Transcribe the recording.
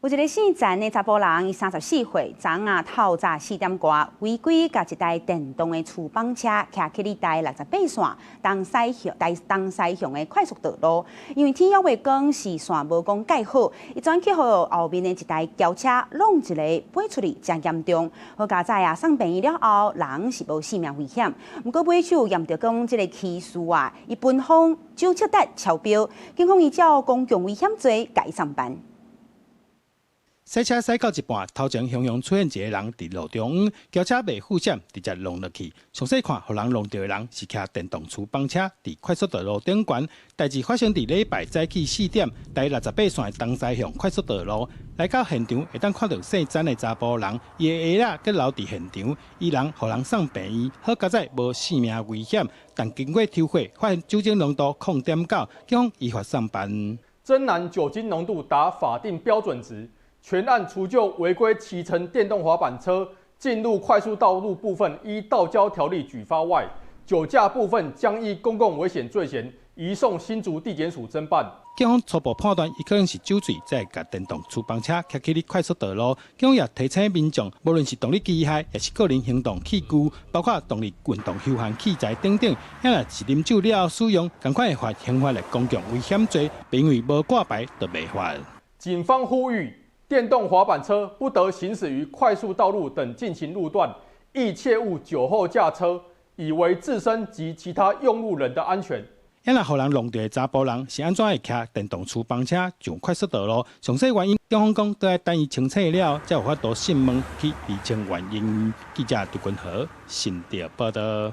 有一個姓陳的查甫人，伊34歲，昨暗透早4點多，違規甲一台電動的觸幫車騎去哩台68線東西向的快速道路，因為天要未光，視線無講介好，伊轉去互後面的一台轎車弄一個飛出去，真嚴重。好佳在送病院了後，人是無性命危險。不過尾手驗着講，這個騎士伊奔放、酒測達超標，警方依照公共危險罪甲伊送辦。賽車賽到一半，頭前雄雄出現一個人佇路中，轎車未副閃，直接弄落去。詳細看，互人弄到的人是騎電動觸幫車佇快速道路頂懸。代志發生佇禮拜早起4點，台68線東西向快速道路。來到現場，會當看到姓陳的查甫人，伊的鞋仔閣留佇現場，伊人互人送病院。好佳在無性命危險，但經過抽血發現酒精濃度0.9，警方依法送辦。真男酒精濃度達法定標準值。全案除就違規騎乘電動滑板車進入快速道路部分依道交條例舉發外，酒駕部分將依公共危險罪嫌移送新竹地檢署偵辦。警方初步判斷，伊可能是酒醉，才會甲電動觸幫車騎去哩快速道路。警方也提醒民眾，無論是動力機械，也是個人行動器具，包括動力運動休閒器材等等，若是啉酒了後使用，同款會罰刑法的公共危險罪，因為無掛牌就未罰。警方呼籲。電動滑板車不得行駛於快速道路等進行路段，亦切勿酒後駕車，以為自身及其他用路人的安全。因若互人弄到的查甫人是安怎會騎電動觸幫車上快速道路？詳細原因，警方講都要等伊清楚了，才有法度訊問去釐清原因。記者杜君和新竹報道。